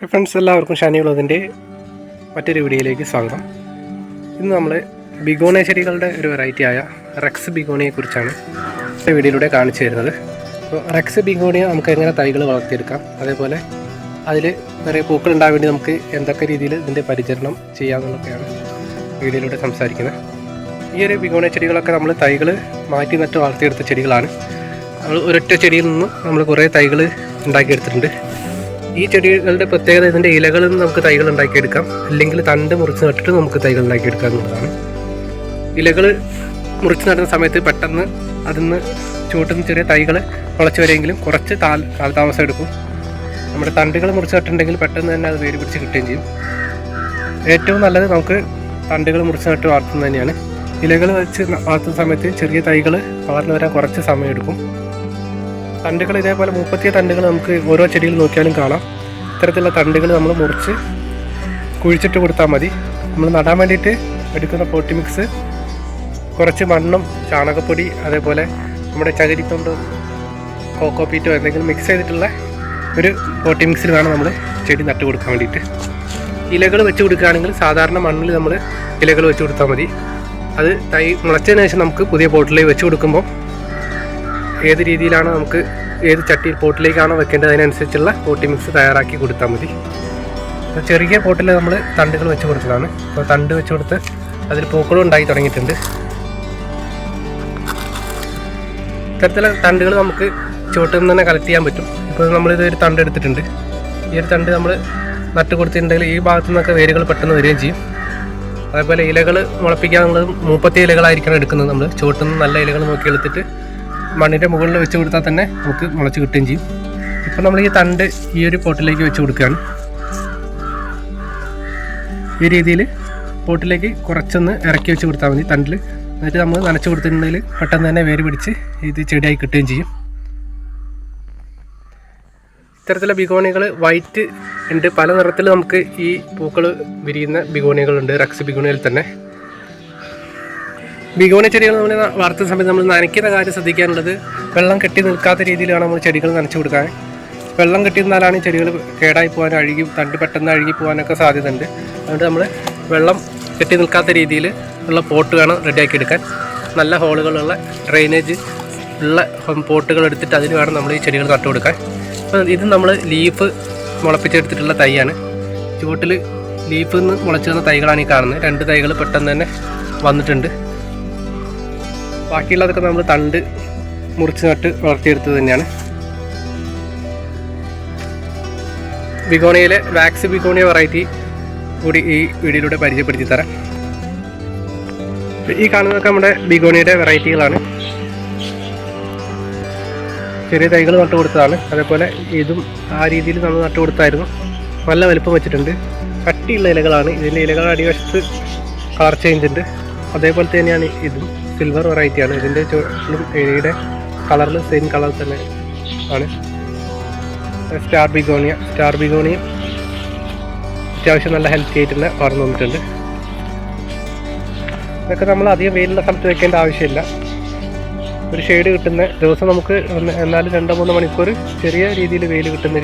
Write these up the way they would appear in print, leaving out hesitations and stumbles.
Friends, എല്ലാവർക്കും ഷാനി വ്ളോഗിൻ്റെ മറ്റൊരു വീഡിയോയിലേക്ക് സ്വാഗതം. ഇന്ന് നമ്മൾ ബിഗോണിയ ചെടികളുടെ ഒരു വെറൈറ്റി ആയ റെക്സ് ബിഗോണിയെ കുറിച്ചാണ് ഈ വീഡിയോയിലൂടെ കാണിച്ചു തരുന്നത്. അപ്പോൾ റെക്സ് ബിഗോണിയ നമുക്ക് എങ്ങനെ തൈകൾ വളർത്തിയെടുക്കാം, അതേപോലെ അതിൽ നിറയെ പൂക്കൾ ഉണ്ടാകാൻ വേണ്ടി നമുക്ക് എന്തൊക്കെ രീതിയിൽ ഇതിൻ്റെ പരിചരണം ചെയ്യാമെന്നുള്ളതൊക്കെയാണ് വീഡിയോയിലൂടെ സംസാരിക്കുന്നത്. ഈ ഒരു ബിഗോണിയ ചെടികളൊക്കെ നമ്മൾ തൈകൾ മാറ്റി നട്ട് വളർത്തിയെടുത്ത ചെടികളാണ്. നമ്മൾ ഒരൊറ്റ ചെടിയിൽ നിന്ന് നമ്മൾ കുറേ തൈകൾ ഉണ്ടാക്കിയെടുത്തിട്ടുണ്ട്. ഈ ചെടികളുടെ പ്രത്യേകത ഇതിൻ്റെ ഇലകളിൽ നിന്ന് നമുക്ക് തൈകൾ ഉണ്ടാക്കിയെടുക്കാം, അല്ലെങ്കിൽ തണ്ട് മുറിച്ച് നട്ടിട്ട് നമുക്ക് തൈകൾ ഉണ്ടാക്കിയെടുക്കാം എന്നുള്ളതാണ്. ഇലകൾ മുറിച്ച് നടുന്ന സമയത്ത് പെട്ടെന്ന് അതിൽ നിന്ന് ചുവട്ടുന്ന ചെറിയ തൈകൾ മുളച്ച് വരെയെങ്കിലും കുറച്ച് കാലതാമസം എടുക്കും. നമ്മുടെ തണ്ടുകൾ മുറിച്ച് നട്ടിട്ടുണ്ടെങ്കിൽ പെട്ടെന്ന് തന്നെ അത് വേര് പിടിച്ച് കിട്ടുകയും ചെയ്യും. ഏറ്റവും നല്ലത് നമുക്ക് തണ്ടുകൾ മുറിച്ച് നട്ട് വളർത്തുന്നത് തന്നെയാണ്. ഇലകൾ വെച്ച് വളർത്തുന്ന സമയത്ത് ചെറിയ തൈകൾ വളർന്നു വരാൻ കുറച്ച് സമയമെടുക്കും. തണ്ടുകൾ ഇതേപോലെ 30 തണ്ടുകൾ നമുക്ക് ഓരോ ചെടിയിൽ നോക്കിയാലും കാണാം. ഇത്തരത്തിലുള്ള തണ്ടുകൾ നമ്മൾ മുറിച്ച് കുഴിച്ചിട്ട് കൊടുത്താൽ മതി. നമ്മൾ നടാൻ വേണ്ടിയിട്ട് എടുക്കുന്ന പോട്ടി മിക്സ് കുറച്ച് മണ്ണും ചാണകപ്പൊടി, അതേപോലെ നമ്മുടെ ചകിരിത്തൊണ്ടും കോക്കോപ്പീറ്റോ എന്തെങ്കിലും മിക്സ് ചെയ്തിട്ടുള്ള ഒരു പോട്ടി മിക്സിൽ വേണം നമ്മൾ ചെടി നട്ട് കൊടുക്കാൻ വേണ്ടിയിട്ട്. ഇലകൾ വെച്ച് കൊടുക്കുകയാണെങ്കിൽ സാധാരണ മണ്ണിൽ നമ്മൾ ഇലകൾ വെച്ച് കൊടുത്താൽ മതി. അത് തൈ മുളച്ചതിന് ശേഷം നമുക്ക് പുതിയ പോട്ടിലേക്ക് വെച്ച് കൊടുക്കുമ്പോൾ ഏത് രീതിയിലാണ് നമുക്ക് ഏത് ചട്ടിയിൽ പോട്ടിലേക്കാണോ വെക്കേണ്ടത് അതിനനുസരിച്ചുള്ള പോട്ടി മിക്സ് തയ്യാറാക്കി കൊടുത്താൽ മതി. ചെറിയ പോട്ടിൽ നമ്മൾ തണ്ടുകൾ വെച്ച് കൊടുത്തതാണ്. അപ്പോൾ തണ്ട് വെച്ച് കൊടുത്ത് അതിൽ പൂക്കളും ഉണ്ടായി തുടങ്ങിയിട്ടുണ്ട്. ഇത്തരത്തിലുള്ള തണ്ടുകൾ നമുക്ക് ചുവട്ടിൽ നിന്ന് തന്നെ കളക്ട് ചെയ്യാൻ പറ്റും. ഇപ്പോൾ നമ്മളിത് ഒരു തണ്ട് എടുത്തിട്ടുണ്ട്. ഈ ഒരു തണ്ട് നമ്മൾ നട്ട് കൊടുത്തിട്ടുണ്ടെങ്കിൽ ഈ ഭാഗത്തു നിന്നൊക്കെ വേരുകൾ പെട്ടെന്ന് വരികയും ചെയ്യും. അതേപോലെ ഇലകൾ മുളപ്പിക്കാനുള്ളത് 30 ഇലകളായിരിക്കണം എടുക്കുന്നത്. നമ്മൾ ചുവട്ടിൽ നിന്ന് നല്ല ഇലകൾ നോക്കി എടുത്തിട്ട് മണ്ണിൻ്റെ മുകളിൽ വെച്ച് കൊടുത്താൽ തന്നെ നമുക്ക് മുളച്ച് കിട്ടുകയും ചെയ്യും. ഇപ്പോൾ നമ്മൾ ഈ തണ്ട് ഈ ഒരു പോട്ടിലേക്ക് വെച്ച് കൊടുക്കുകയാണ്. ഈ രീതിയിൽ പോട്ടിലേക്ക് കുറച്ചൊന്ന് ഇറക്കി വെച്ച് കൊടുത്താൽ മതി തണ്ടിൽ. എന്നിട്ട് നമ്മൾ നനച്ച് കൊടുത്തിട്ടുണ്ടെങ്കിൽ പെട്ടെന്ന് തന്നെ വേര് പിടിച്ച് ഇത് ചെടിയായി കിട്ടുകയും ചെയ്യും. ഇത്തരത്തിലുള്ള ബിഗോണികൾ വൈറ്റ് ഉണ്ട്, പല നിറത്തിൽ നമുക്ക് ഈ പൂക്കൾ വിരിയുന്ന ബിഗോണികളുണ്ട്. റെക്സ് ബിഗോണിയിൽ തന്നെ ബിഗോണിയ ചെടികൾ നമ്മൾ വളർത്തുന്ന സമയത്ത് നമ്മൾ നനയ്ക്കുന്ന കാര്യം ശ്രദ്ധിക്കാനുള്ളത്, വെള്ളം കെട്ടി നിൽക്കാത്ത രീതിയിലാണ് നമ്മൾ ചെടികൾ നനച്ചു കൊടുക്കാൻ. വെള്ളം കെട്ടി നിന്നാലാണ് ചെടികൾ കേടായി പോകാൻ, തണ്ട് പെട്ടെന്ന് അഴുകി പോകാനൊക്കെ സാധ്യതയുണ്ട്. അതുകൊണ്ട് നമ്മൾ വെള്ളം കെട്ടി നിൽക്കാത്ത രീതിയിൽ ഉള്ള പോട്ട് വേണം റെഡിയാക്കി എടുക്കാൻ. നല്ല ഹോളുകളുള്ള ഡ്രെയിനേജ് ഉള്ള പോട്ടുകൾ എടുത്തിട്ട് അതിന് വേണം നമ്മൾ ഈ ചെടികൾ നട്ടു കൊടുക്കാൻ. അപ്പോൾ ഇത് നമ്മൾ ലീഫ് മുളപ്പിച്ചെടുത്തിട്ടുള്ള തൈയാണ്. ചുവട്ടിൽ ലീഫിൽ നിന്ന് മുളച്ചു വന്ന തൈകളാണ് ഈ കാണുന്നത്. 2 തൈകൾ പെട്ടെന്ന് തന്നെ വന്നിട്ടുണ്ട്. ബാക്കിയുള്ളതൊക്കെ നമ്മൾ തണ്ട് മുറിച്ച് നട്ട് വളർത്തിയെടുത്തത് തന്നെയാണ്. ബിഗോണിയയിലെ വാക്സ് ബിഗോണിയ വെറൈറ്റി കൂടി ഈ വീഡിയോയിലൂടെ പരിചയപ്പെടുത്തി തരാം. ഈ കാണുന്നതൊക്കെ നമ്മുടെ ബിഗോണിയയുടെ വെറൈറ്റികളാണ്. ചെറിയ തൈകൾ നട്ട് കൊടുത്തതാണ്. അതേപോലെ ഇതും ആ രീതിയിൽ നമ്മൾ നട്ട് കൊടുത്തായിരുന്നു. നല്ല വലുപ്പം വെച്ചിട്ടുണ്ട്. കട്ടിയുള്ള ഇലകളാണ്. ഇതിൻ്റെ ഇലകളുടെ അടിവശത്ത് കളർ ചേഞ്ച് ഉണ്ട്. അതേപോലെ തന്നെയാണ് ഇതും. സിൽവർ വെറൈറ്റിയാണ്. ഇതിൻ്റെ ചുവട്ടിലും ഇലയുടെ കളറിൽ സെയിം കളർ തന്നെ ആണ്. സ്റ്റാർ ബിഗോണിയും അത്യാവശ്യം നല്ല ഹെൽത്തി ആയിട്ട് തന്നെ വളർന്നു വന്നിട്ടുണ്ട്. ഇതൊക്കെ നമ്മൾ അധികം വെയിലുള്ള സ്ഥലത്ത് വെക്കേണ്ട ആവശ്യമില്ല. ഒരു ഷെയ്ഡ് കിട്ടുന്ന ദിവസം നമുക്ക് എന്നാലും 2-3 മണിക്കൂർ ചെറിയ രീതിയിൽ വെയിൽ കിട്ടുന്ന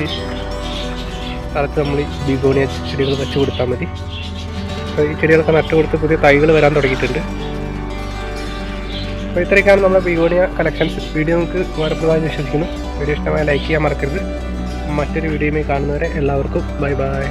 സ്ഥലത്ത് നമ്മൾ ഈ ബിഗോണിയ ചെടികൾ വെച്ച് കൊടുത്താൽ മതി. ഈ ചെടികളൊക്കെ നട്ട് കൊടുത്ത് പുതിയ തൈകൾ വരാൻ തുടങ്ങിയിട്ടുണ്ട്. അപ്പോൾ ഇത്രയൊക്കെയാണ് നമ്മുടെ ബിഗോണിയ കളക്ഷൻസ്. വീഡിയോ നമുക്ക് ഉപകാരപ്രദമായി വിശ്വസിക്കുന്നു. വീഡിയോ ഇഷ്ടമായി ലൈക്ക് ചെയ്യാൻ മറക്കരുത്. മറ്റൊരു വീഡിയോയുമായി കാണുന്നവരെ എല്ലാവർക്കും ബൈ ബൈ.